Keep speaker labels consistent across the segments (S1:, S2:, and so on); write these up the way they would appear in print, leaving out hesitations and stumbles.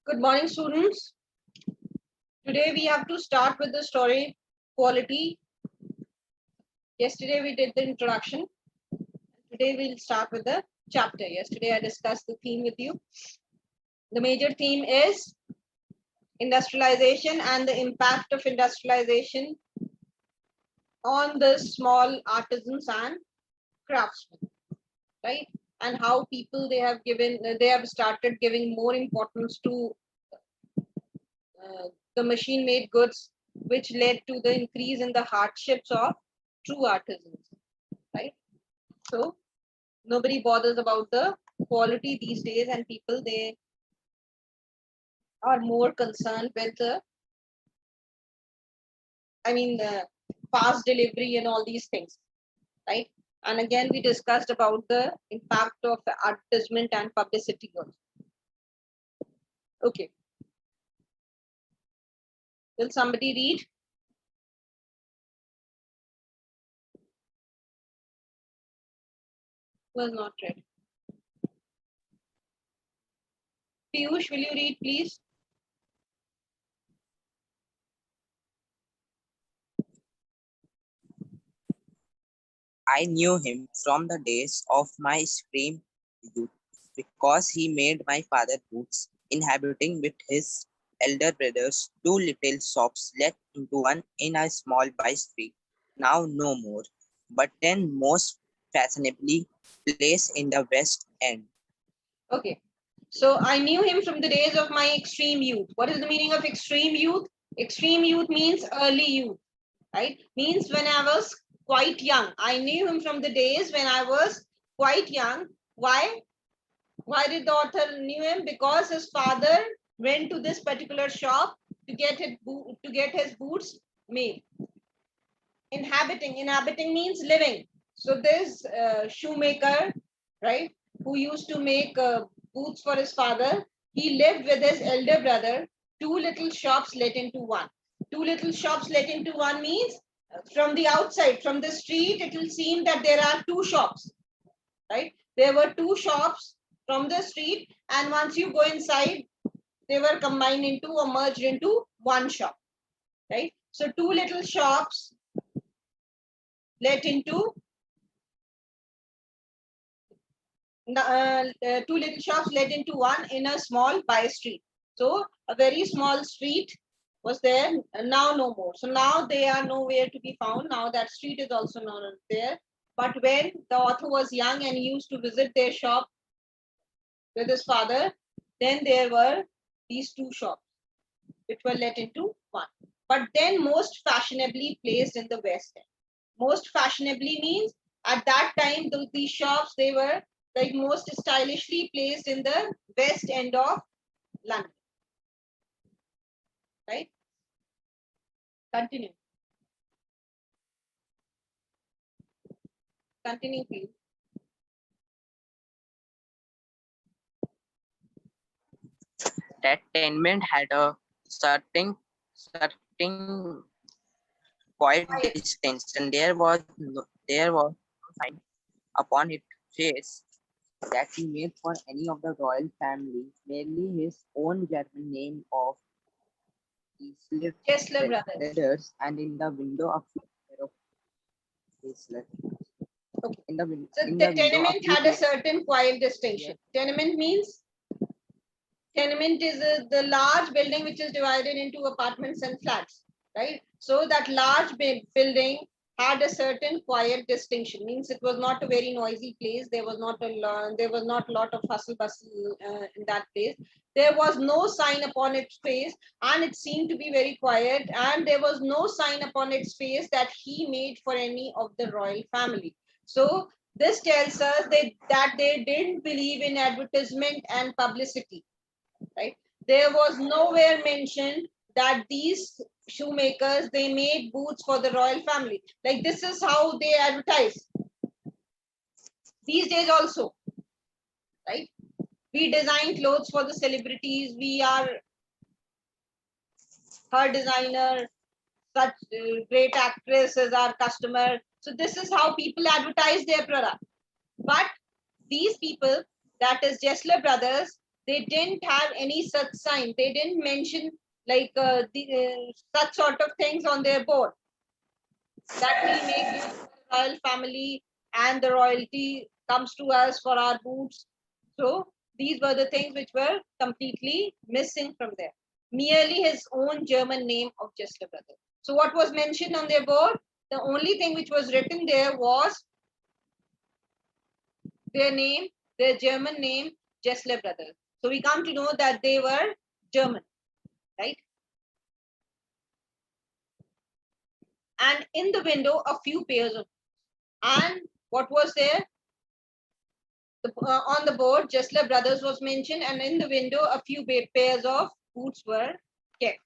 S1: Good morning, students. Today we have to start with the story quality. Yesterday we did the introduction. Today we'll start with the chapter. Yesterday I discussed the theme with you. The major theme is industrialization and the impact of industrialization on the small artisans and craftsmen, right? And how people they have started giving more importance to the machine made goods, which led to the increase in the hardships of true artisans, right? So nobody bothers about the quality these days, and people they are more concerned with the the fast delivery and all these things, right? And again we discussed about the impact of advertisement and publicity also. Okay, will somebody read? Was not read. Piyush, will you read please?
S2: I knew him from the days of my extreme youth because he made my father boots, inhabiting with his elder brothers two little shops let into one in a small by street, now no more, but then most fashionably placed in the West End.
S1: Okay, so I knew him from the days of my extreme youth. What is the meaning of extreme youth? Extreme youth means early youth, right? Means when I was quite young. I knew him from the days when I was quite young. Why? Why did the author knew him? Because his father went to this particular shop to get his boots made. Inhabiting means living. So this shoemaker, right, who used to make boots for his father, he lived with his elder brother. Two little shops let into one. Two little shops let into one means from the outside, from the street, it will seem that there are two shops, right? There were two shops from the street, and once you go inside, they were combined into or merged into one shop, right? So two little shops let into two little shops led into one in a small by street. So a very small street was there, now no more. So now they are nowhere to be found. Now that street is also not there. But when the author was young and used to visit their shop with his father, then there were these two shops which were let into one. But then most fashionably placed in the West End. Most fashionably means at that time these shops they were like most stylishly placed in the West End of London, right? Continue please.
S2: That tenement had a certain quiet distinction. There was no sign upon its face that he made for any of the royal family, merely his own German name of
S1: Chesler Brothers.
S2: Brothers, and in the window a few pair of Chrysler.
S1: Okay.
S2: In the, win-
S1: So
S2: in
S1: the
S2: the window,
S1: tenement had a certain quiet distinction. Tenement means tenement is the large building which is divided into apartments and flats, right? So that large building had a certain quiet distinction. Means it was not a very noisy place. There was not a lot of hustle bustle in that place. There was no sign upon its face, and it seemed to be very quiet. And there was no sign upon its face that he made for any of the royal family. So this tells us that they didn't believe in advertisement and publicity, right? There was nowhere mentioned that these shoemakers they made boots for the royal family. Like this is how they advertise these days also, right? We design clothes for the celebrities. We are her designer. Such great actress as our customer. So this is how people advertise their product. But these people, that is Jesler Brothers, they didn't have any such sign. They didn't mention like such sort of things on their board that we make use of the royal family and the royalty comes to us for our boots. So these were the things which were completely missing from there. Merely his own German name of Gessler Brothers. So what was mentioned on their board? The only thing which was written there was their name, their German name, Gessler Brothers. So we come to know that they were German, right? And in the window, a few pairs of, and what was there? On the board, Gessler Brothers was mentioned, and in the window, a few pairs of boots were kept.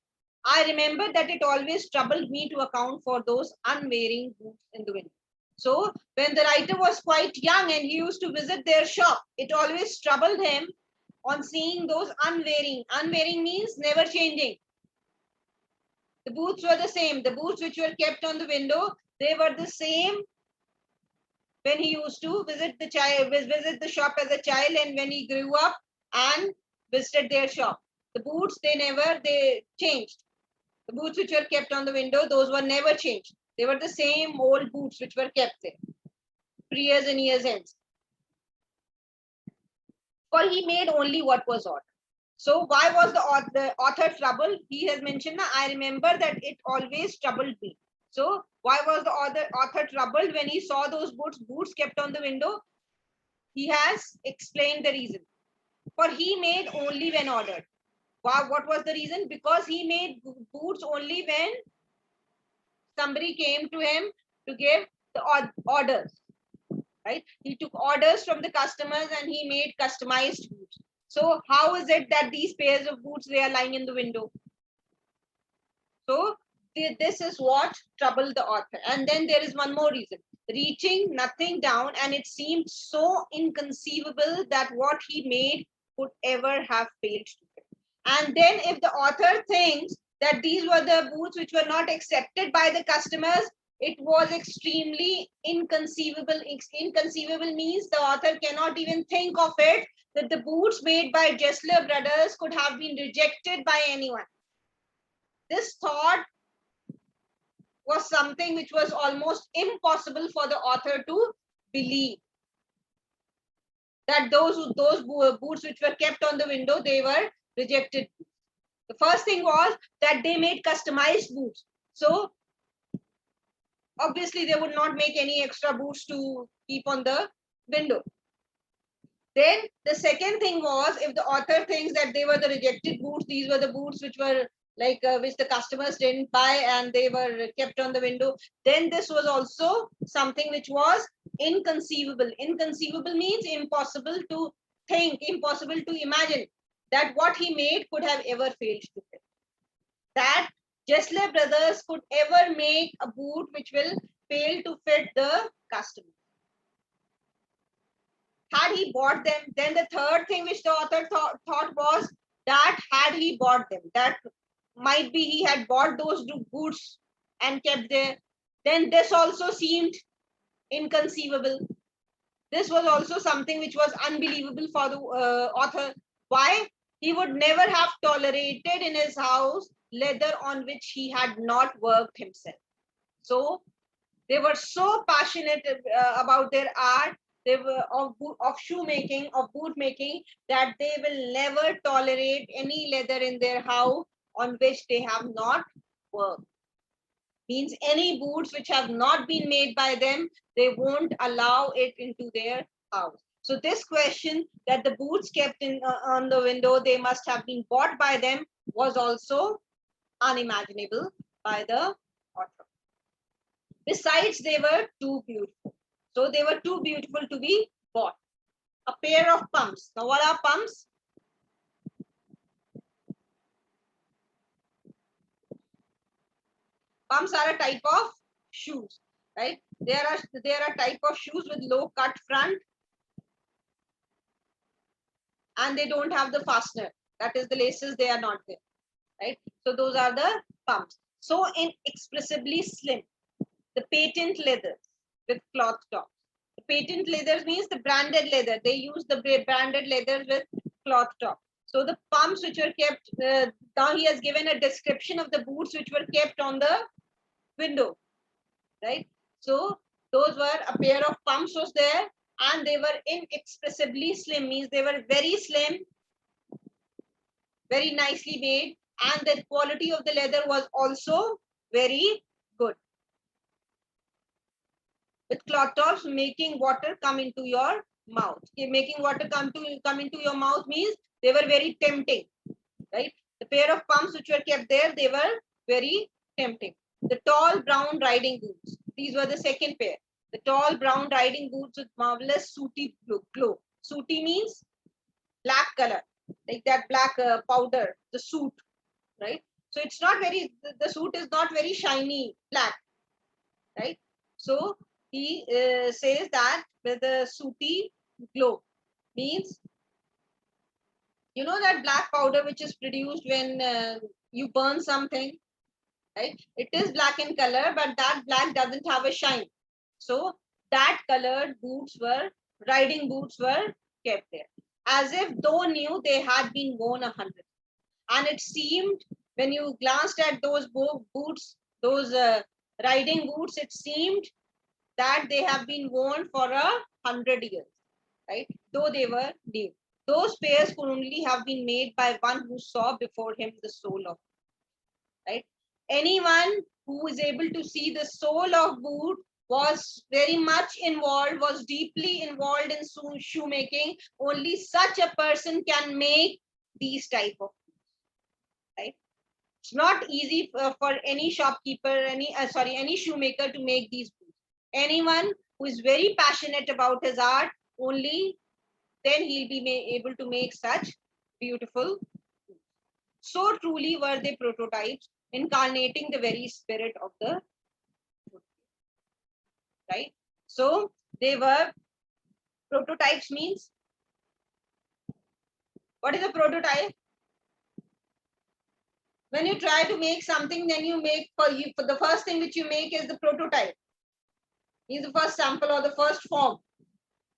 S1: I remember that it always troubled me to account for those unwearing boots in the window. So when the writer was quite young and he used to visit their shop, it always troubled him on seeing those unwearing. Unwearing means never changing. The boots were the same. The boots which were kept on the window, they were the same when he used to visit the shop as a child, and when he grew up and visited their shop. The boots, they changed. The boots which were kept on the window, those were never changed. They were the same old boots which were kept there for years and years hence. For he made only what was ordered. So why was the author troubled? He has mentioned, I remember that it always troubled me. So why was the author troubled when he saw those boots kept on the window? He has explained the reason. For he made only when ordered. What was the reason? Because he made boots only when somebody came to him to give the orders. Right? He took orders from the customers and he made customized boots. So how is it that these pairs of boots, they are lying in the window? So this is what troubled the author. And then there is one more reason. Reaching nothing down, and it seemed so inconceivable that what he made could ever have failed to fit. And then if the author thinks that these were the boots which were not accepted by the customers, it was extremely inconceivable. Inconceivable means the author cannot even think of it, that the boots made by Gessler Brothers could have been rejected by anyone. This thought was something which was almost impossible for the author to believe, that those boots which were kept on the window, they were rejected. The first thing was that they made customized boots. So obviously they would not make any extra boots to keep on the window. Then the second thing was, if the author thinks that they were the rejected boots, these were the boots which were like which the customers didn't buy and they were kept on the window, then this was also something which was inconceivable. Inconceivable means impossible to think, impossible to imagine that what he made could have ever failed to fit. That Gessler Brothers could ever make a boot which will fail to fit the customer. Had he bought them, then the third thing which the author thought was that had he bought them, that might be he had bought those boots and kept there, then this also seemed inconceivable. This was also something which was unbelievable for the author. Why? He would never have tolerated in his house leather on which he had not worked himself. So they were so passionate about their art, they were of shoemaking, of boot making, that they will never tolerate any leather in their house on which they have not worked. Means any boots which have not been made by them, they won't allow it into their house. So this question that the boots kept in on the window, they must have been bought by them, was also unimaginable by the author. Besides, they were too beautiful. So they were too beautiful to be bought. A pair of pumps. Now what are pumps? Pumps are a type of shoes, right? There are type of shoes with low cut front, and they don't have the fastener. That is the laces, they are not there, right? So those are the pumps. So inexpressibly slim. The patent leathers with cloth tops. The patent leathers means the branded leather. They use the branded leather with cloth top. So the pumps which were kept, now he has given a description of the boots which were kept on the window, right? So those were a pair of pumps was there, and they were inexpressibly slim, means they were very slim, very nicely made, and the quality of the leather was also very good. With cloth tops, making water come into your mouth. Okay, making water come into your mouth means they were very tempting, right? The pair of pumps which were kept there, they were very tempting. The tall brown riding boots. These were the second pair. The tall brown riding boots with marvelous sooty glow. Sooty means black color, like that black powder, the soot, right? So it's not very, the soot is not very shiny black, right? So he says that with a sooty glow means, you know that black powder which is produced when you burn something, right? It is black in color, but that black doesn't have a shine. So that colored boots were, riding boots were kept there, as if though new they had been worn 100. And it seemed when you glanced at those boots, those riding boots, it seemed that they have been worn for 100 years, right? Though they were new. Those pairs could only have been made by one who saw before him the soul of, right? Anyone who is able to see the soul of boot was very much involved, was deeply involved in shoemaking. Only such a person can make these type of, right? It's not easy for any shopkeeper, any shoemaker to make these boots. Anyone who is very passionate about his art, only then he'll be able to make such beautiful boots. So truly were they prototypes, incarnating the very spirit of the boot, right? So they were, prototypes means, what is a prototype? When you try to make something, then you make, for the first thing which you make is the prototype. Is the first sample or the first form,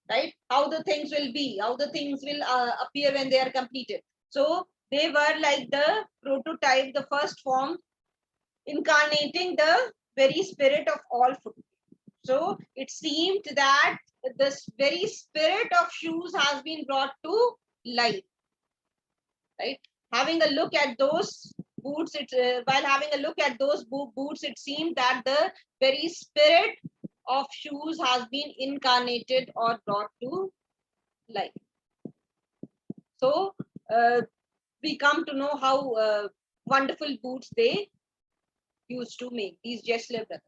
S1: right? How the things will be, how the things will appear when they are completed. So they were like the prototype, the first form, incarnating the very spirit of all food. So it seemed that this very spirit of shoes has been brought to life, right? Having a look at those boots, while having a look at those boots, it seemed that the very spirit of shoes has been incarnated or brought to life. So we come to know how wonderful boots they used to make, these Jesler brothers.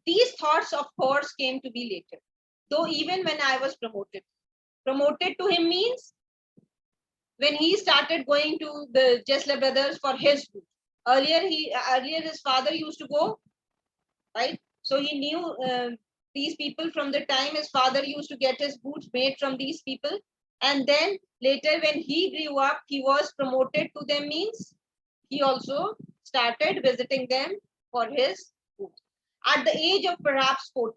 S1: These thoughts, of course, came to be later. Though even when I was promoted to him means when he started going to the Jesler brothers for his boots. Earlier his father used to go, right? So he knew these people from the time his father used to get his boots made from these people. And then later when he grew up, he was promoted to them means he also started visiting them for his boots at the age of perhaps 14.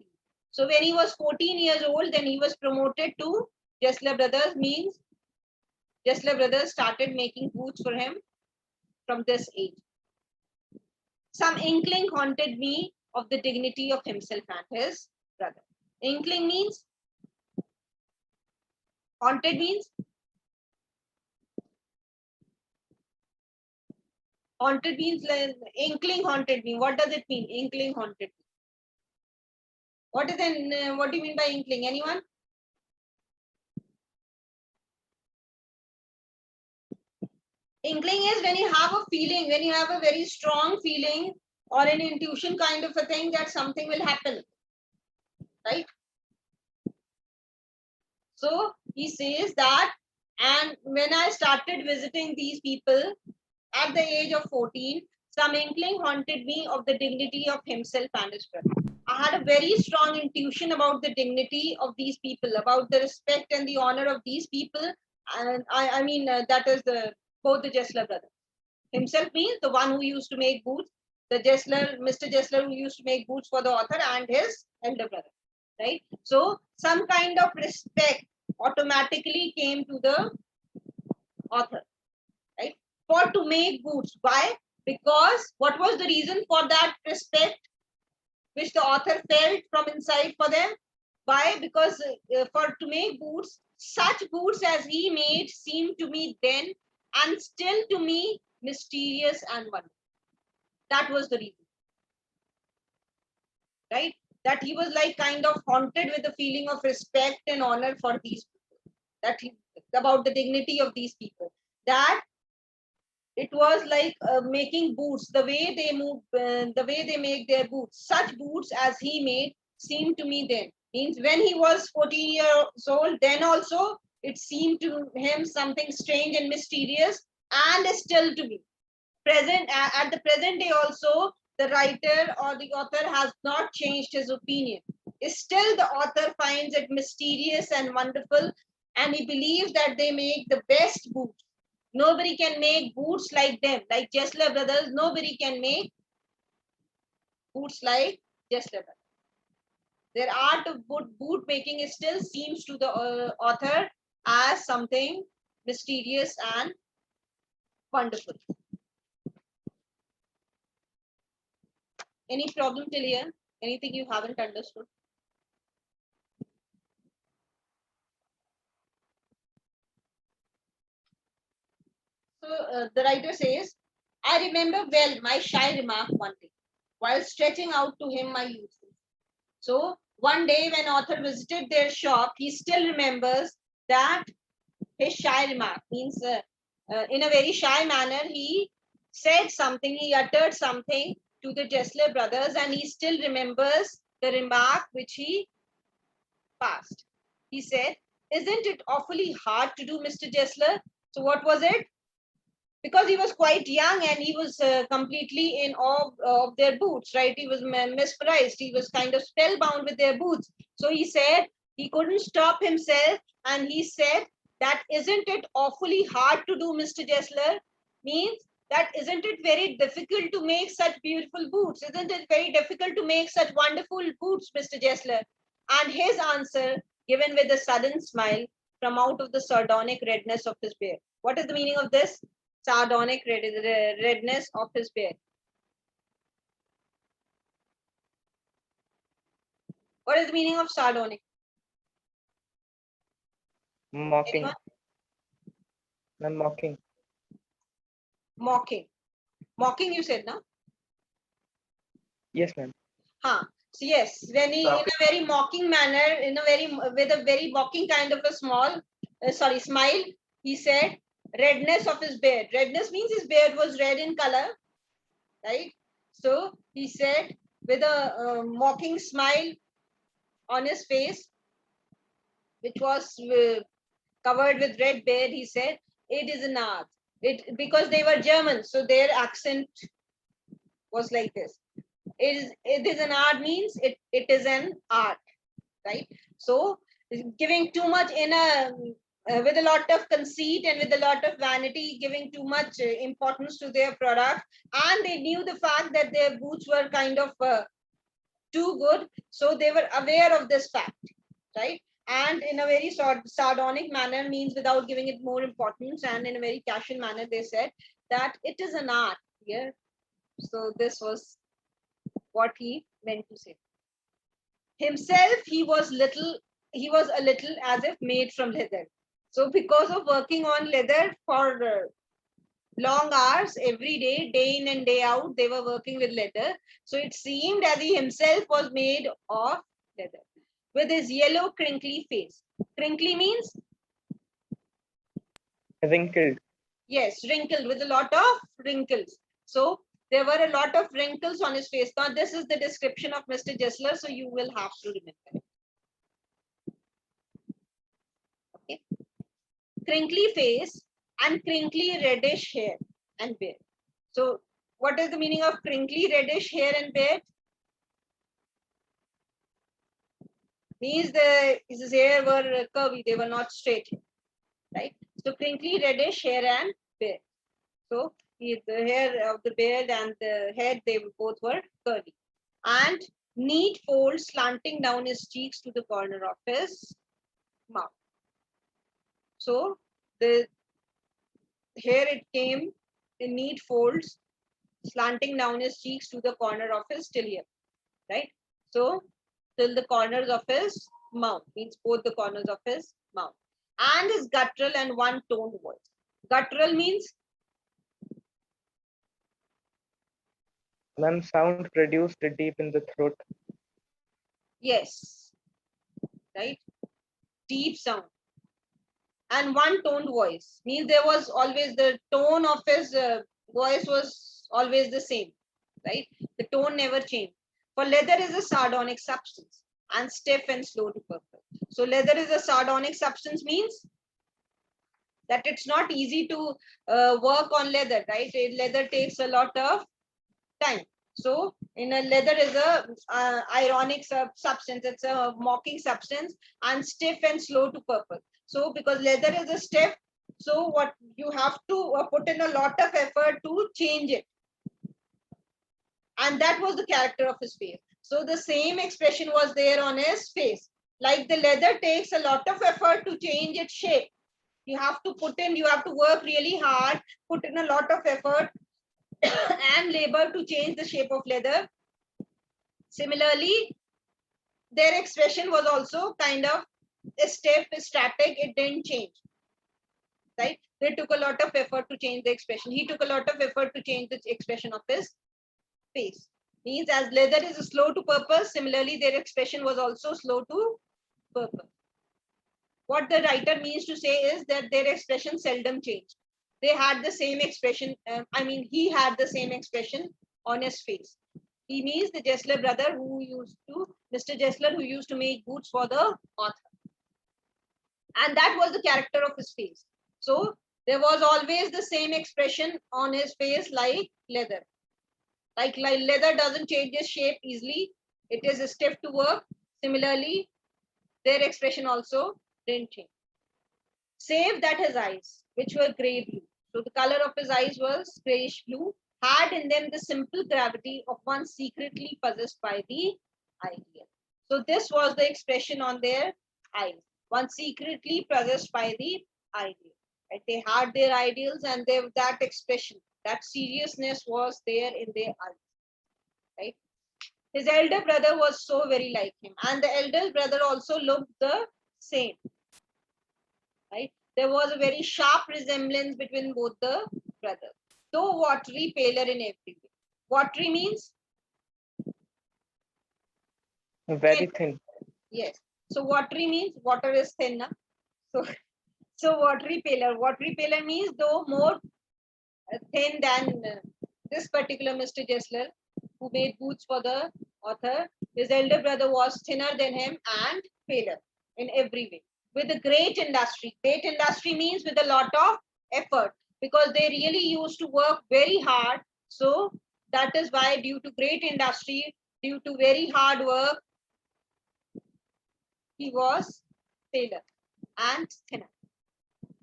S1: So when he was 14 years old, then he was promoted to Jesler brothers means Jesler brothers started making boots for him from this age. Some inkling haunted me of the dignity of himself and his brother. Inkling means, haunted means, haunted means, inkling haunted me. What does it mean? Inkling haunted me. What is what do you mean by inkling? Anyone? Inkling is when you have a feeling, when you have a very strong feeling or an intuition kind of a thing that something will happen, right? So he says that, and when I started visiting these people at the age of 14, some inkling haunted me of the dignity of himself and his brother. I had a very strong intuition about the dignity of these people, about the respect and the honor of these people. And I mean, that is both the Jesler brothers. Himself means the one who used to make boots, the Mr. Jesler who used to make boots for the author, and his elder brother, right? So some kind of respect automatically came to the author, right? For to make boots. Why? Because what was the reason for that respect which the author felt from inside for them? Why? Because for to make boots, such boots as he made seemed to me then and still to me mysterious and wonderful. That was the reason, right? That he was like kind of haunted with a feeling of respect and honor for these people. That he, about the dignity of these people. That it was like making boots, the way they move, the way they make their boots. Such boots as he made seemed to me then. Means when he was 14 years old, then also it seemed to him something strange and mysterious, and still to me. Present at the present day also, the writer or the author has not changed his opinion. Still, the author finds it mysterious and wonderful, and he believes that they make the best boots. Nobody can make boots like them, like Jesler brothers. Nobody can make boots like Jesler brothers. Their art of boot making still seems to the author as something mysterious and wonderful. Any problem till here? Anything you haven't understood? So the writer says, I remember well my shy remark one day while stretching out to him my youth. So one day when author visited their shop, he still remembers that his shy remark means in a very shy manner, he said something, he uttered something to the Jesler brothers, and he still remembers the remark which he passed. He said, isn't it awfully hard to do, Mr. Jesler? So what was it? Because he was quite young and he was completely in awe of their boots, right? He was mesmerized. He was kind of spellbound with their boots. So he said he couldn't stop himself, and he said that isn't it awfully hard to do, Mr. Jesler? Means that isn't it very difficult to make such beautiful boots? Isn't it very difficult to make such wonderful boots, Mr. Jesler? And his answer, given with a sudden smile from out of the sardonic redness of his beard. What is the meaning of this? Sardonic redness of his beard. What is the meaning of sardonic?
S3: Mocking.
S1: Anyone?
S3: I'm mocking.
S1: Mocking. Mocking, you said, no?
S3: Yes, ma'am.
S1: Huh. So yes, when he in a very mocking manner, in a very with a very mocking kind of a smile, he said, redness of his beard. Redness means his beard was red in color, right? So he said with a mocking smile on his face, which was covered with red beard, he said, it is an art. It because they were German, so their accent was like this. It is an art means it is an art, right? So giving too much in a with a lot of conceit and with a lot of vanity, giving too much importance to their product, and they knew the fact that their boots were kind of too good, so they were aware of this fact, right? And in a very sardonic manner, means without giving it more importance, and in a very casual manner, they said that it is an art. Yeah. So this was what he meant to say. Himself, he was a little as if made from leather. So because of working on leather for long hours every day, day in and day out, they were working with leather. So it seemed as he himself was made of leather with his yellow crinkly face. Crinkly means?
S3: Wrinkled.
S1: Yes, wrinkled, with a lot of wrinkles. So there were a lot of wrinkles on his face. Now this is the description of Mr. Jesler, so you will have to remember it. Okay. Crinkly face and crinkly reddish hair and beard. So what is the meaning of crinkly reddish hair and beard? Means his hair were curvy, they were not straight, right? So crinkly reddish hair and beard. So the hair of the beard and the head, they both were curly. And neat folds slanting down his cheeks to the corner of his mouth. So the here it came in neat folds, slanting down his cheeks to the corner of his tilia, right? So till the corners of his mouth, means both the corners of his mouth, and his guttural and one toned voice. Guttural means
S3: Ma'am, sound produced deep in the throat.
S1: yes, right? Deep sound. And one toned voice means there was always the tone of his voice was always the same, right? The tone never changed. For leather is a sardonic substance and stiff and slow to purple. So leather is a sardonic substance means that it's not easy to work on leather, right? Leather takes a lot of time. So in a leather is a ironic substance. It's a mocking substance and stiff and slow to purple. So because leather is a stiff, so what you have to put in a lot of effort to change it. And that was the character of his face. So the same expression was there on his face. Like the leather takes a lot of effort to change its shape. You have to you have to work really hard, put in a lot of effort and labor to change the shape of leather. Similarly, their expression was also kind of stiff, static, it didn't change. Right? They took a lot of effort to change the expression. He took a lot of effort to change the expression of his face. Means as leather is slow to purple, similarly, their expression was also slow to purple. What the writer means to say is that their expression seldom changed. They had the same expression. He had the same expression on his face. He means the Jessler brother Mr. Jessler, who used to make boots for the author. And that was the character of his face. So there was always the same expression on his face like leather. Like leather doesn't change its shape easily. It is stiff to work. Similarly, their expression also didn't change. Save that his eyes, which were grey blue. So the color of his eyes was grayish blue, had in them the simple gravity of one secretly possessed by the ideal. So this was the expression on their eyes, one secretly possessed by the ideal. Right? They had their ideals and that expression, that seriousness was there in their eyes. Right? His elder brother was so very like him, and the elder brother also looked the same. Right? There was a very sharp resemblance between both the brothers, though watery, paler in every way. Watery means
S3: Very thin.
S1: yes. So watery means water is thin. Na? So watery paler. Watery paler means though more thin than this particular Mr. Jessler, who made boots for the author. His elder brother was thinner than him and paler in every way. With a great industry. Great industry means with a lot of effort, because they really used to work very hard. So that is why, due to great industry, due to very hard work, he was paler and thinner.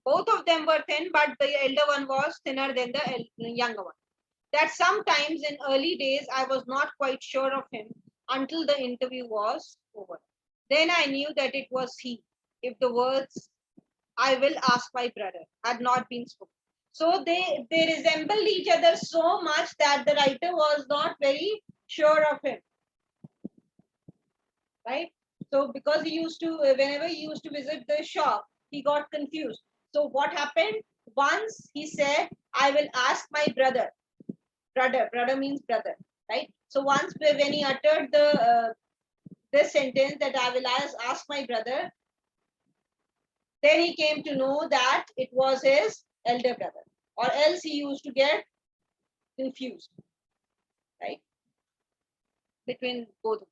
S1: Both of them were thin, but the elder one was thinner than the younger one. That sometimes in early days I was not quite sure of him until the interview was over. Then I knew that it was he, if the words "I will ask my brother" had not been spoken. So they resembled each other so much that the writer was not very sure of him. Right? So because he used to, whenever he used to visit the shop, he got confused. So what happened? Once he said, "I will ask my brother." Brother means brother, right? So once when he uttered this sentence that "I will ask my brother," then he came to know that it was his elder brother, or else he used to get confused, right? Between both.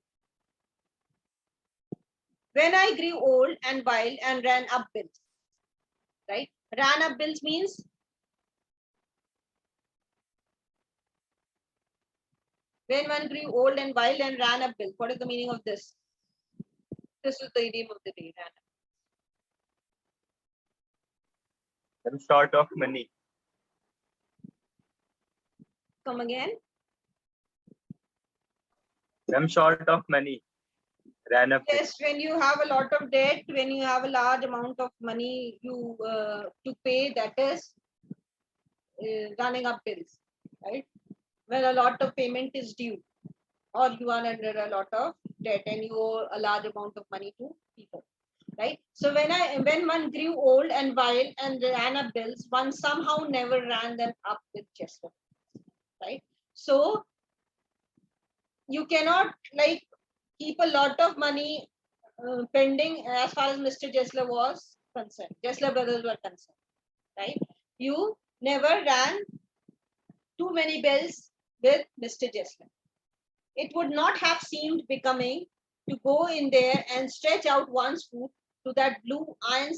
S1: When I grew old and wild and ran up bills, right? Ran up bills means when one grew old and wild and ran up bills. What is the meaning of this? This is the idiom of the day. Ran up.
S4: I'm short of money.
S1: Come again.
S4: I'm short of money. Ran up.
S1: Yes, when you have a lot of debt, when you have a large amount of money you to pay, that is running up bills, right? When a lot of payment is due, or you are under a lot of debt and you owe a large amount of money to people, right? So when one grew old and wild and ran up bills, one somehow never ran them up with Chester, right? So you cannot like keep a lot of money pending as far as Mr. Jessler was concerned. Jessler brothers were concerned, right? You never ran too many bills with Mr. Jessler. It would not have seemed becoming to go in there and stretch out one's foot to that blue iron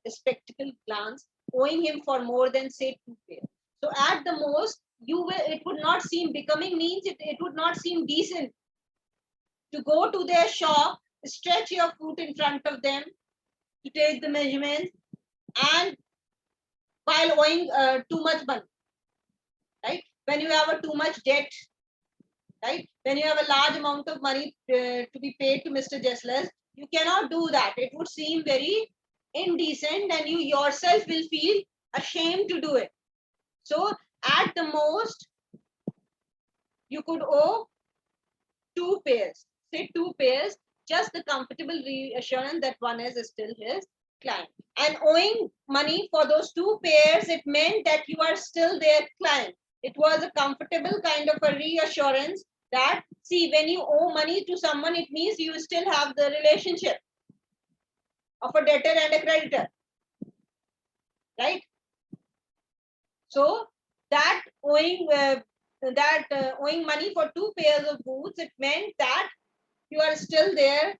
S1: spectacle glance, owing him for more than say 2 pairs. So at the most, it would not seem becoming means it would not seem decent to go to their shop, stretch your foot in front of them to take the measurements, and while owing too much money, right? When you have a too much debt, right? When you have a large amount of money to be paid to Mr. Jessler, you cannot do that. It would seem very indecent and you yourself will feel ashamed to do it. So at the most, you could owe 2 pairs, say 2 pairs, just the comfortable reassurance that one is still his client. And owing money for those 2 pairs, it meant that you are still their client. It was a comfortable kind of a reassurance that, see, when you owe money to someone, it means you still have the relationship of a debtor and a creditor, right? So that owing money for 2 pairs of boots, it meant that you are still their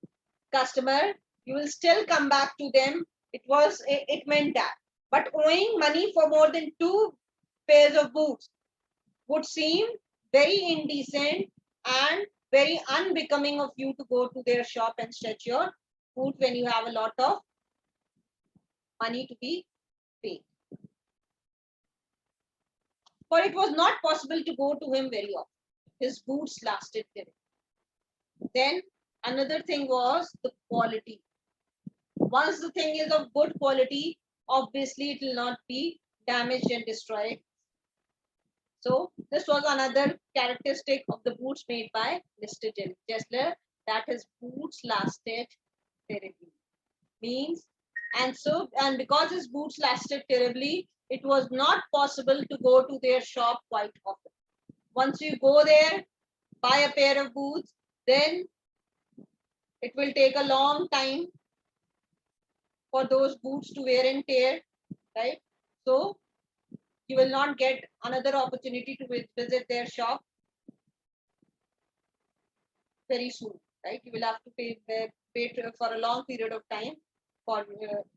S1: customer. You will still come back to them. It meant that. But owing money for more than 2 pairs of boots would seem very indecent and very unbecoming of you to go to their shop and stretch your foot when you have a lot of money to be paid. For it was not possible to go to him very often. His boots lasted till. Then another thing was the quality. Once the thing is of good quality, obviously it will not be damaged and destroyed. So this was another characteristic of the boots made by Mr. Jessler, that his boots lasted terribly. And because his boots lasted terribly, it was not possible to go to their shop quite often. Once you go there, buy a pair of boots, then it will take a long time for those boots to wear and tear, right? So you will not get another opportunity to visit their shop very soon, right? You will have to pay for a long period of time for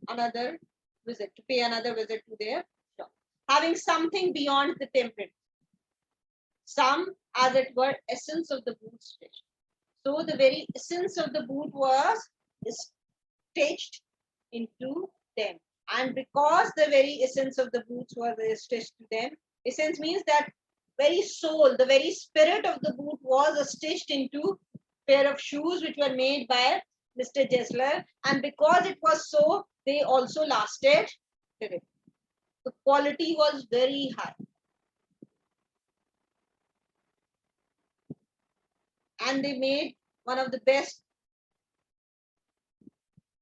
S1: another visit, to pay another visit to their shop. Having something beyond the temperate, some, as it were, essence of the boot stitch. So the very essence of the boot was stitched into them. And because the very essence of the boots was stitched to them, essence means that very soul, the very spirit of the boot was stitched into pair of shoes which were made by Mr. Jessler. And because it was so, they also lasted. The quality was very high. And they made one of the best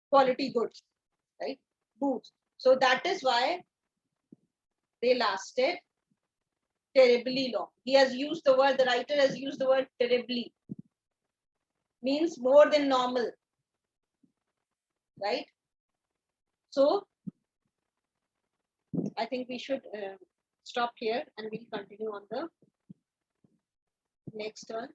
S1: quality goods, right? Boots. So that is why they lasted terribly long. He has used the word, the writer has used the word terribly. Means more than normal, right? So I think we should stop here and we'll continue on the next one.